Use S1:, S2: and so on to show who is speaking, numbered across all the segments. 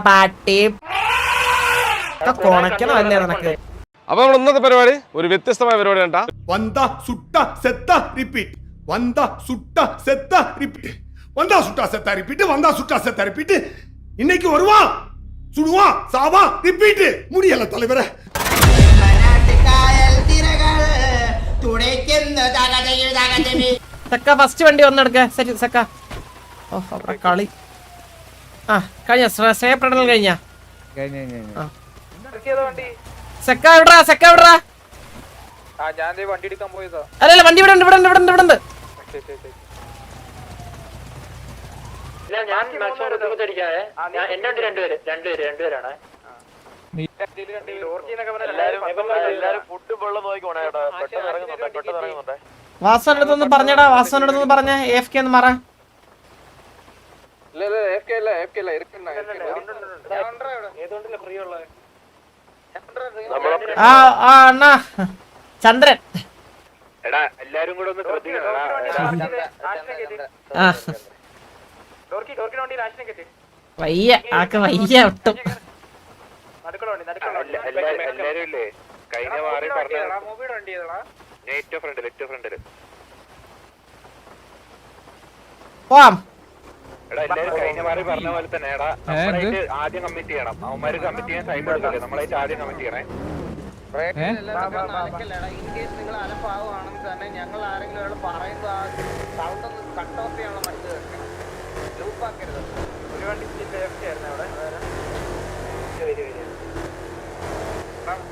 S1: പാട്ടി കൊണക്കണല്ലേ നിനക്ക്.
S2: അപ്പൊ നമ്മൾ ഇന്നത്തെ പരിപാടി ഒരു വ്യത്യസ്തമായ പരിപാടി കണ്ടാ
S3: വന്ദ സുട്ട സെത്ത റിപ്പീറ്റ് വന്ദ സുട്ട സെത്ത റിപ്പീറ്റ് വന്ദ സുട്ട സെത്ത റിപ്പീറ്റ് വന്ദ സുട്ട സെത്ത റിപ്പീറ്റ് இன்னைக்கு வருவா சுடுவா சாவா ரிப்பீட் முடியல தலைவரே.
S1: സെക്ക ഫസ്റ്റ് വണ്ടി വന്നെടുക്ക സെക്ക. ഓ അവിടെ കളി ആ കഴിഞ്ഞ സ്റ്റേ പ്രകടനം കഴിഞ്ഞ സെക്ക എവിടാ സെക്ക എവിടാ? അല്ലല്ല വണ്ടി ഇവിടെ ഉണ്ട് ഇവിടെ ഉണ്ട് ഇവിടെ ഉണ്ട് ഇവിടെ ഉണ്ട്. വാസവന്റെ അടുത്തൊന്ന് പറഞ്ഞടാ, വാസവന്റെ അടുത്തൊന്ന് പറഞ്ഞ AFK എന്ന് മാറാ. ആ അണ്ണാ ചന്ദ്രൻ
S4: എല്ലാരും കൂടെ ഒന്ന്
S1: വയ്യ ആക്ക് വയ്യ ഒട്ടും.
S4: എല്ലാരും ഇല്ലേ കഴിഞ്ഞ മാറി
S1: പോവാം.
S4: എടാ എല്ലാരും കഴിഞ്ഞ മാറി പറഞ്ഞ പോലെ തന്നെ എടാ നമ്മളായിട്ട് ആദ്യം കമ്മിറ്റ് ചെയ്യണം. അവന്മാര് കമ്മിറ്റ് ചെയ്യാൻ ടൈം എടുക്കില്ലേ, നമ്മളായിട്ട് ആദ്യം കമ്മിറ്റ് ചെയ്യണേ.
S5: നിങ്ങൾ അലപ്പാവുകയാണെങ്കിൽ തന്നെ ഞങ്ങൾ ആരെങ്കിലും ഒരാൾ പറയുമ്പോൾ ആ സൗണ്ട് ഒന്ന് കട്ട് ഓഫ് ചെയ്യാനുള്ള മറ്റു ലൂപ്പാക്കരുത്. ഒരു വണ്ടി ആയിരുന്നു അവിടെ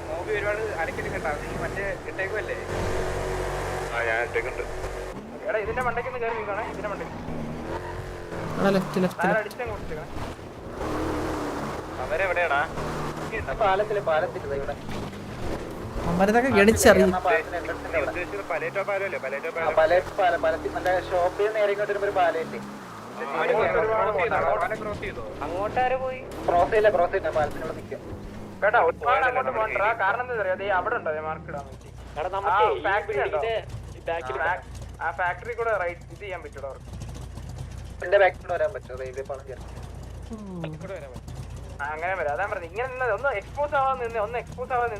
S5: മൂവി ഒരുപാട് അരക്കിട്ട് മറ്റേ ഇട്ടേക്കുമല്ലേ?
S4: ഞാൻ ഇട്ടേക്കുണ്ട്.
S5: എടാ ഇതിന്റെ മണ്ടയ്ക്കൊന്ന് കയറി നിൽക്കണേ. ഇതിന്റെ മണ്ടയ്ക്ക് അവരെവിടെയാടാ? പാലത്തില് ഇവിടെ
S1: അമ്പലത്തൊക്കെ ഗണിച്ചറിയും.
S5: ഷോപ്പിൽ നേരെ ഇങ്ങോട്ട് വരുമ്പോ ഒരു പാലയില്ലേ, അങ്ങോട്ടാരെ പോയി ക്രോസ് ചെയ്യില്ല പാലത്തിനോട് നിൽക്കും കേട്ടാ. ഒരുപാട് അങ്ങോട്ട് പോകണ്ട. കാരണം എന്താ പറയാ, അവിടെ ഉണ്ടോ മാർക്ക് ഇടാൻ വേണ്ടി ആ ഫാക്ടറി കൂടെ റൈറ്റ് ഇത് ചെയ്യാൻ പറ്റൂടോ അവർക്ക്. എന്റെ ബാക്കിൽ കൂടെ വരാൻ പറ്റുമോ? റെയിൽവേ പാളം ചേർത്ത് അങ്ങനെ വരാം. അതാ പറഞ്ഞത് ഇങ്ങനെ നിന്ന് ഒന്ന് എക്സ്പോസ് ആവാൻ നിന്ന്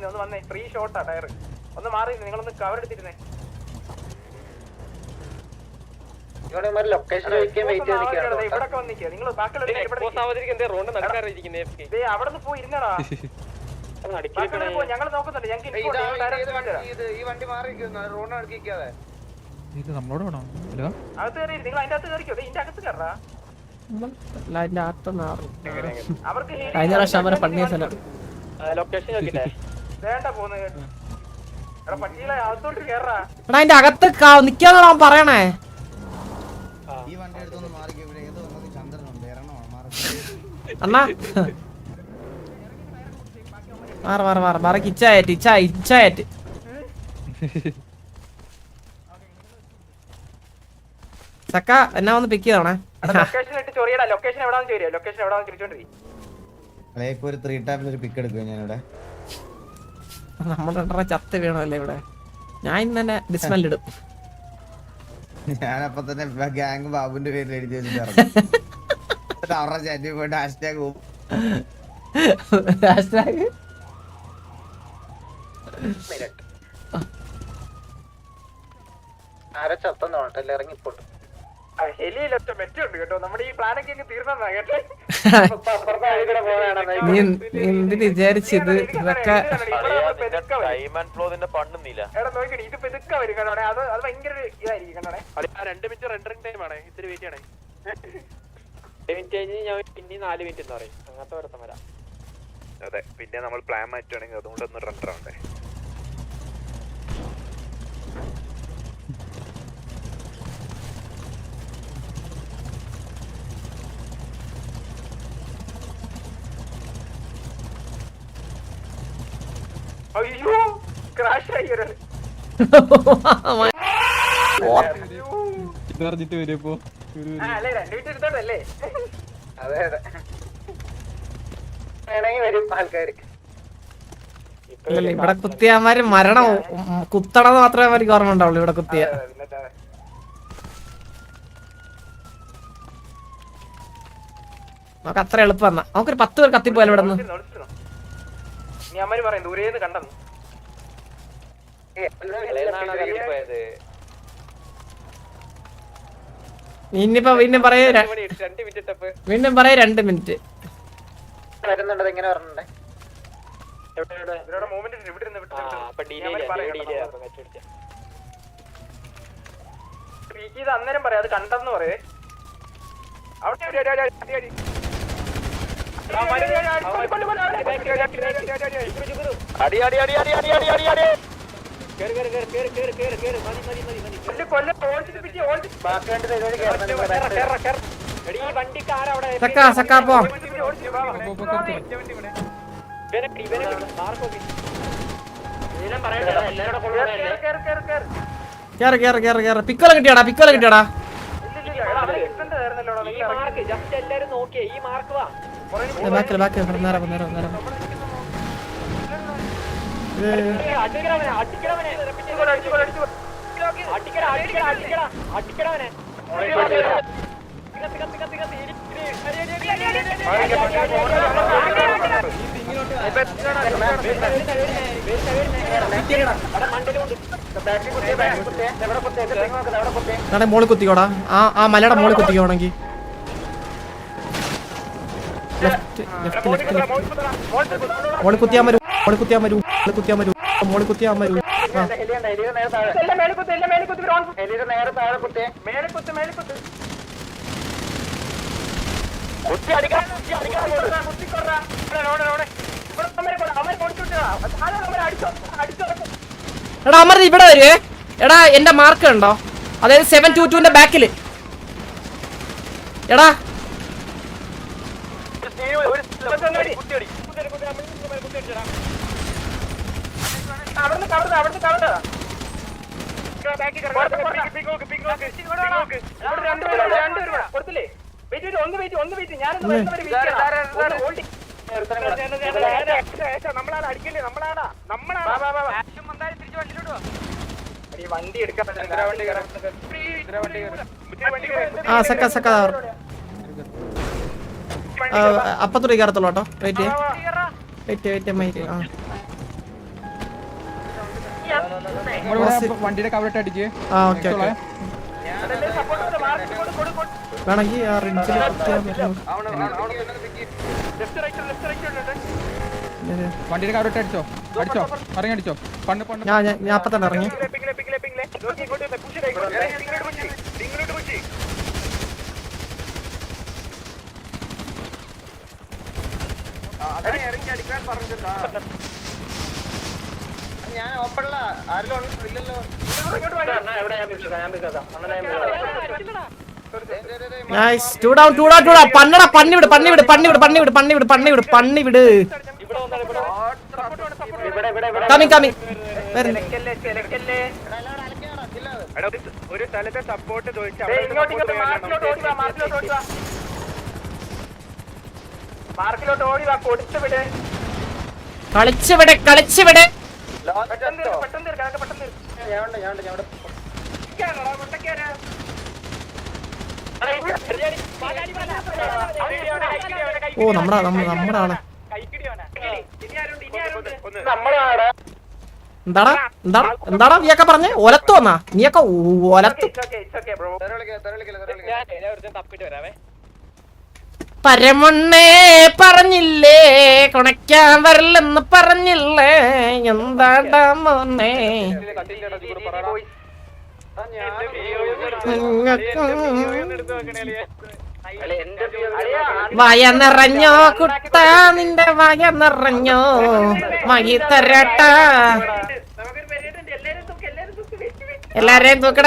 S5: ഒന്ന് വന്നേ. ഫ്രീ ഷോട്ടാ ടയർ. ഒന്ന് മാറി നിങ്ങളൊന്ന് കവർ എടുത്തിരുന്നേ. ലൊക്കേഷൻ ഇവിടെ വന്നിക്കുക നിങ്ങൾ ബാക്കിയുള്ള അവിടെ നിന്ന് പോയി ഇരുന്നടാ. ഞങ്ങൾ നോക്കുന്നുണ്ട്. ഞങ്ങൾക്ക് ഈ വണ്ടി മാറി റോഡ് അടുക്കിക്കാതെ അകത്ത് കയറി. നിങ്ങൾ അതിന്റെ അകത്ത് കയറിക്കോ. ഇതിന്റെ അകത്ത് കയറാ.
S1: കഴിഞ്ഞ പ്രാവശ്യം അവരെ പണിയ സ്ഥലം
S5: വേണ്ട പോന്ന് പട്ടികളെ അകത്തോട്ട് കയറാ.
S1: എടാ അതിന്റെ അകത്ത് നിക്കാന്നാണ് അവൻ പറയണേ. അണ്ണാ മാറി ഇച്ചായറ്റ് ചക്ക എന്നാ ഒന്ന് പിക്ക് ചെയ്തോണേ.
S5: ലൊക്കേഷൻ ഇട്ട് ചൊറിയടാ. ലൊക്കേഷൻ എവിടാന്ന് ചോദിയാ. ലൊക്കേഷൻ എവിടാന്ന് തിരിച്ചോണ്ടിരിക്കും.
S6: ഒരു 3 ടാപ്പിൽ ഒരു പിക്ക് എടുക്കുക ഞാനിവിടെ.
S1: നമ്മുടെ ചത്ത് വീണല്ലേ ഇവിടെ. ഞാൻ ഇന്ന് തന്നെ ഡിസ്മെന്റ് ഇടും.
S6: ഞാനപ്പൊ തന്നെ ഗ്യാങ് ബാബുന്റെ പേരിൽ എഴുതി വെച്ചിട്ട് അവരുടെ ചാറ്റിൽ പോയിട്ട് ഹാഷ്ടാഗ് പോകും.
S5: ആരെ ചത്തന്നോട്ടല്ലേ ഇറങ്ങിപ്പോട്ട്. ഹെലിയിലൊറ്റ മെറ്റുണ്ട് കേട്ടോ. നമ്മുടെ ഈ പ്ലാനൊക്കെ തീർന്നതാ കേട്ടോ.
S1: എന്തിന് വിചാരിച്ചത് ഇതൊക്കെ
S5: എടാ നോക്കണേ ഇത് പെതുക്ക വരും കേട്ടോ. അത് ഭയങ്കര ഇതായിരിക്കും കണ്ടോണേ. 2 മിനിറ്റ് റെൻഡറിംഗ് ടൈം ആണ്. ഇത്തിരി വെയിറ്റ് ചെയ്യണേ. 2 മിനിറ്റ് കഴിഞ്ഞ് ഞാൻ പിന്നെ 4 മിനിറ്റ് എന്ന് പറയും. അങ്ങനത്തെ ഒരുത്തം വരാം.
S4: അതെ പിന്നെ നമ്മൾ പ്ലാൻ മാറ്റുവാണെങ്കിൽ അതുകൊണ്ടൊന്ന് റണ്ടർ ആവണ്ടേ.
S5: അയ്യോ ക്രാഷ് ആയി ഒരാള്. അല്ലേ 2 മിനിറ്റ് എടുത്തോണ്ടല്ലേ. അതെ വേണമെങ്കിൽ വരും ആൾക്കാര്.
S1: ഇവിടെ കുത്തിയമാര് മരണം കുത്തണമെന്ന് മാത്രമേ അവർക്ക് ഓർമ്മ ഉണ്ടാവുള്ളൂ. ഇവിടെ കുത്തിയ നമുക്ക് അത്ര എളുപ്പം എന്നാ നമുക്കൊരു 10 പേർ കത്തിപ്പോയാലോ ഇവിടെ നിന്ന്.
S5: നീ അമ്മര് പറയും ദൂരേന്ന് കണ്ടെന്ന്.
S1: ഇനിയിപ്പോ വീണ്ടും പറയൂ 2 മിനിറ്റ്.
S5: വരുന്നുണ്ടത് എങ്ങനെ പറഞ്ഞേ? ഇവരുടെ മൂവ്മെന്റ് ഇവിടെ ഇരുന്ന് വിട്ടു. സ്പീക്ക് ചെയ്ത് അന്നേരം പറയാം അത് കണ്ടെന്ന് പറയേ.
S1: സക്കാ പോ. കേറ്. പിക്കോല കിട്ടിയാടാ. ബാക്കിൽ നേരം മോളിൽ കുത്തിക്കോടാ. ആ മലയുടെ മോളിൽ കുത്തിക്കോണെങ്കിൽ മോളിൽ കുത്തിയാൻ വരൂ. എടാ അമർ ഇവിടെ വരുവേ. എടാ എന്റെ മാർക്ക് ഉണ്ടോ? അതായത് 722ന്റെ ബാക്കില്. എടാ
S5: വണ്ടി എടുക്കാൻ
S1: അപ്പത്തൂടെ കയറത്തുള്ളൂ കേട്ടോ. വെയിറ്റ് മൈറ്റ്.
S7: വണ്ടിയുടെ കവറിട്ട് അടിക്ക്.
S1: ഓക്കെ വേണമെങ്കിൽ ആ റിഡ്ജിൽ
S7: വണ്ടിയുടെ കവറിട്ട് അടിച്ചോ. ഇറങ്ങി അടിച്ചോ.
S1: ഞാൻ അപ്പൊ തന്നെ ഇറങ്ങി.
S5: ഞാൻ ഓപ്പണില്ല. ആരെങ്കിലും ഇല്ലല്ലോ.
S1: നൈസ്. Two down. പന്നിവിട്. കമ്മിങ്
S5: ഒരു സ്ഥലത്തെ സപ്പോർട്ട് മാർക്കിലോട്ട് ഓടി വാ. കൊടുത്തു വിട്.
S1: കളിച്ചുവിടെ. ഓ നമ്മുടെ ആള്. എന്താടാ നീയൊക്കെ പറഞ്ഞേ? ഒലത്തു വന്നാ നീയൊക്കെ ഒലത്തു. പരമണ്ണേ പറഞ്ഞില്ലേ കൊണയ്ക്കാൻ വരില്ലെന്ന് പറഞ്ഞില്ലേ? എന്താടാ മോനെ വയ നിറഞ്ഞോ കുട്ട, നിന്റെ വയ നിറഞ്ഞോ, മകി തരട്ടാ. എല്ലാരെയും തൂക്കട.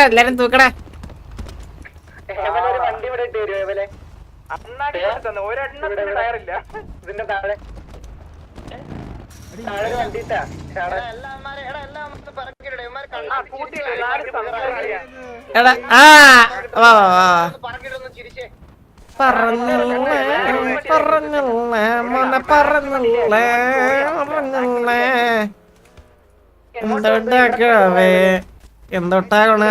S5: വണ്ടി ഇവിടെ ഇട്ട് തരുമോ? ഒരെണ്ണത്തിന് ടയറില്ല. ഇതിന്റെ താഴെ വണ്ടിട്ടാ.
S1: എടാ പറഞ്ഞില്ലേ മോനെ പറഞ്ഞില്ലേ എന്തൊട്ടാക്കവേ എന്തൊട്ടാകണ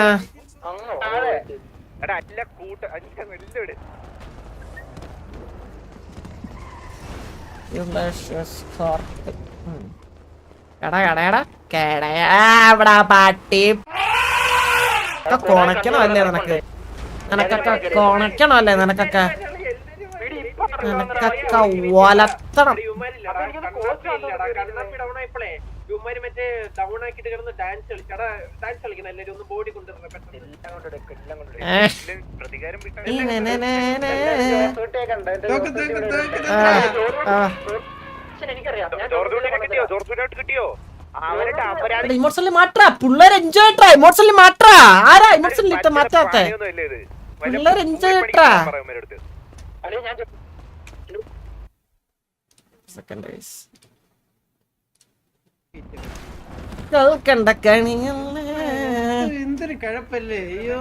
S1: പാട്ടി കൊണക്കണമല്ലേ നിനക്ക്? നിനക്കൊക്കെ കൊണക്കണമല്ലേ? നിനക്കൊക്കെ ഒലത്തണം.
S5: മറ്റേ ഡൗൺ ആക്കിട്ട് കിടന്ന് ഡാൻസ് കളിക്കണം. എല്ലാരും ഒന്ന് ബോഡി കൊണ്ടുവരണം.
S1: ഇമോഷണലി മാറ്റാ പിള്ളേർ എൻജോയ് ട്രാ. ഇമോഷണലി മാറ്റാ. ആരാ ഇമോഷണലി ഇട്ട് മാറ്റാത്ത? പിള്ളേർ എൻജോയ് ട്രാ. സെക്കൻഡറീസ് കണ്ട കണിയല്ലേ
S8: എന്തൊരു കഴപ്പല്ലേ? അയ്യോ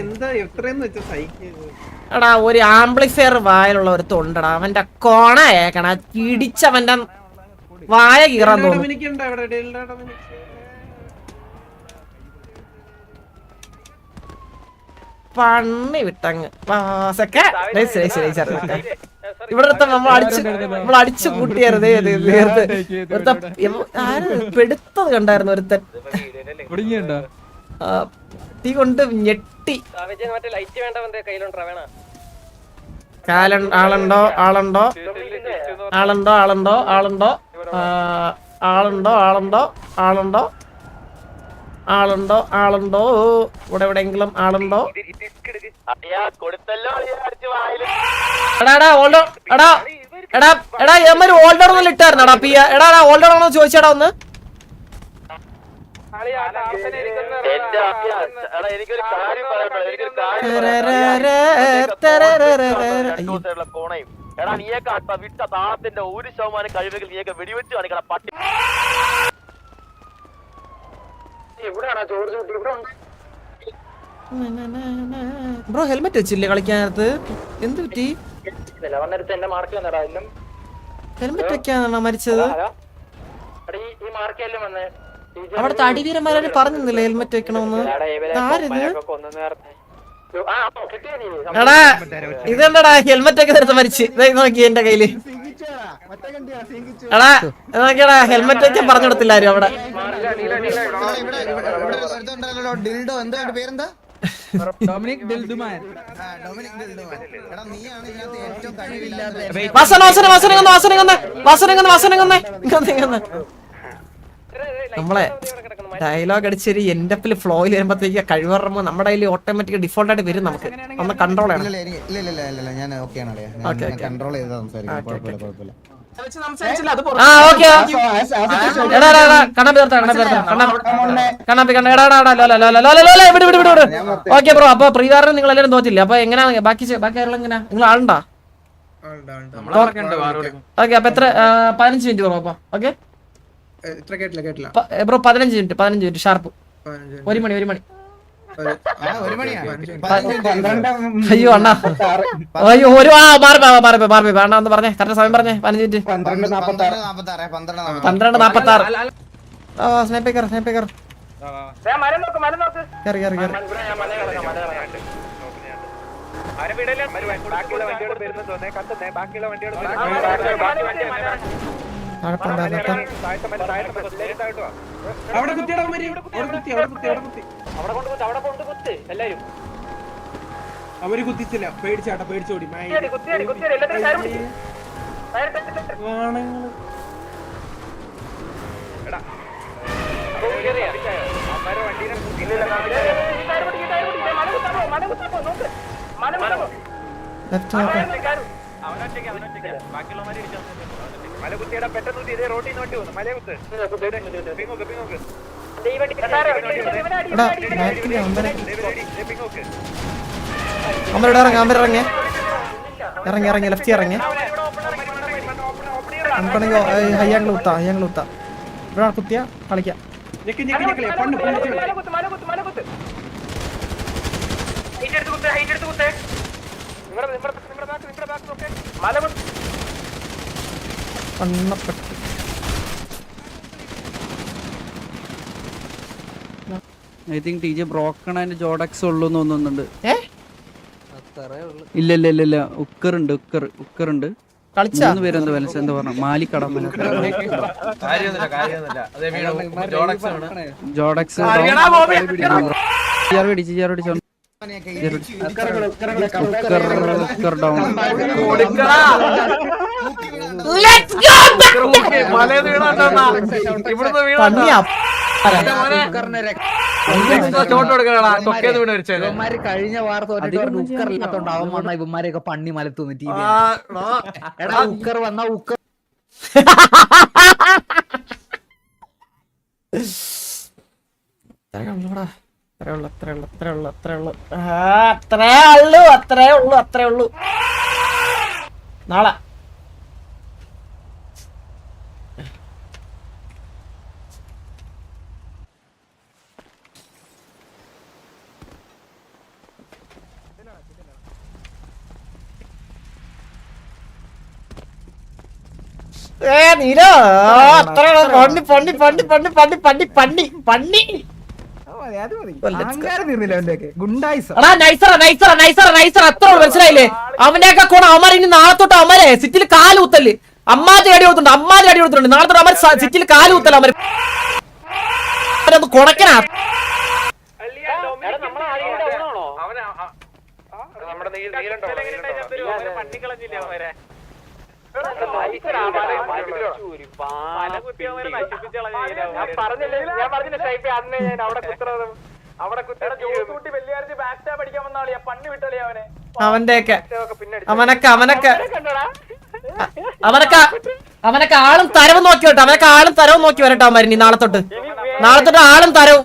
S8: എന്താ എത്രയെന്ന് വെച്ചാ സഹിക്കുന്നത്.
S1: എടാ ഒരു ആംപ്ലിഫയർ വായിലുള്ള ഒരു തൊണ്ടടാ. അവന്റെ കോണ ഏക്കണ ഇടിച്ചവന്റെ വായ കീറാൻ തോന്നും. പണ്ണി വിട്ടങ്ങ് ഇവിടെ നമ്മൾ അടിച്ചു കൂട്ടിയായിരുന്നു. പെടുത്തത് കണ്ടായിരുന്നു ഒരുത്തൻ. തീ കൊണ്ട് ഞെട്ടി. ആളുണ്ടോ ആളുണ്ടോ ആളുണ്ടോ ആളുണ്ടോ ആളുണ്ടോ ആളുണ്ടോ ആളുണ്ടോ ആളുണ്ടോ ആളുണ്ടോ ആളുണ്ടോ ഇവിടെ എവിടെയെങ്കിലും ആളുണ്ടോ? എടാ ഓൾഡോ എടാ എടാ എടാ ഏമാര് ഓൾഡർ ഒന്നും ഇട്ടായിരുന്നടാ പിയ. എടാ ഓൾഡർ ആണോ ചോദിച്ചടാ ഒന്ന്. ബ്രോ ഹെൽമെറ്റ് വെച്ചില്ലേ കളിക്കാനകത്ത്? എന്ത് പറ്റി? ഹെൽമെറ്റ് വെക്കാനാണോ മരിച്ചത്? അവിടുത്തെ അടിവീരന്മാരെ പറഞ്ഞില്ലേ ഹെൽമെറ്റ് വെക്കണമെന്ന്? ആരിത്? എടാ ഇതെന്താടാ ഹെൽമെറ്റ് ഒക്കെ നേരത്തെ മരിച്ച് നോക്കി എന്റെ കയ്യില്. എടാ നോക്കിയടാ ഹെൽമെറ്റ് വെക്കാൻ പറഞ്ഞു കൊടുത്തില്ല ആരും അവിടെ. നമ്മളെ ഡയലോഗ് അടിച്ചൊരു എന്റെ ഫ്ലോയിൽ വരുമ്പോഴത്തേക്ക് കഴിവറുമ്പോ നമ്മുടെ കയ്യിൽ ഓട്ടോമാറ്റിക് ഡിഫോൾട്ട് ആയിട്ട് വരും. നമുക്ക് ഒന്ന് കൺട്രോൾ ചെയ്യണം. Okay bro. അപ്പൊ പ്രീവാറിന് നിങ്ങൾ എല്ലാവരും തോറ്റില്ല. അപ്പൊ എങ്ങനെയാ ബാക്കി എങ്ങനെയാ? നിങ്ങൾ ആളുണ്ടാ? ഓക്കെ അപ്പൊ എത്ര 15 മിനിറ്റ് ബ്രോ. അപ്പൊ ഓക്കെ ബ്രോ 15 മിനിറ്റ് ഷാർപ്പ്. 1 മണി അയ്യോ അണ്ണാ അയ്യോ ഒരു മാറി അണ്ണാ ഒന്ന് പറഞ്ഞേ കറക്റ്റ് സമയം പറഞ്ഞേ. 15 മിനിറ്റ് 12:46. സ്നൈപ്പർ
S8: അവര് കുത്തിച്ചില്ല. പേടിച്ചാട്ട പേടിച്ചോടി.
S1: ഇറങ്ങി ലെഫ്റ്റ് ഇറങ്ങി ഹയ്യാങ്ങൾ കുത്താ ഇവിടെ കുത്തിയ കളിക്കാം.
S7: I think TJ broken and ജോഡക്സ് ഉള്ളൂ തോന്നുന്നുണ്ട്. ഇല്ല ഇല്ല ഇല്ല ഇല്ല ഉക്കറുണ്ട് ഉക്കറുണ്ട്
S1: കളിച്ചാ
S7: 3 പേരെന്താ വലിച്ച എന്താ പറഞ്ഞ മാലിക്കടമ്പല ജോഡക്സ് ഉക്കർ ഡൗൺ
S1: പന്നിയാ
S9: കഴിഞ്ഞ വാർത്ത ഉക്കറില്ലാത്തോണ്ട് അവൻ വന്ന ഇവന്മാരെയൊക്കെ പണ്ണി മലത്തുന്നു ടി വി എടാ ഉക്കർ വന്ന ഉക്കർ
S1: അത്രേ ഉള്ളൂ നാളെ നീലോ അത്ര പണ്ണി പണ്ണി പണ്ണി പണ്ണി പണ്ണി പണ്ണി പണ്ണി പണ്ണി മനസ്സിലായില്ലേ അവനെയൊക്കെ കൂടെ അവന്മാർ ഇനി നാളെ തൊട്ട് അവന്മാരെ സിറ്റിയിൽ കാലുകുത്തല് അമ്മാതി അടി കൊടുത്തുണ്ട് നാളെ തൊട്ട് അവന്മാർ സിറ്റിയിൽ കാലുകുത്തല് അവരൊന്ന് കൊണക്കനാ അവനൊക്കെ ആളും തരവും നോക്കി വരട്ടെ അവന്മാർ ഇനി നാളെ തൊട്ട് ആളും തരവും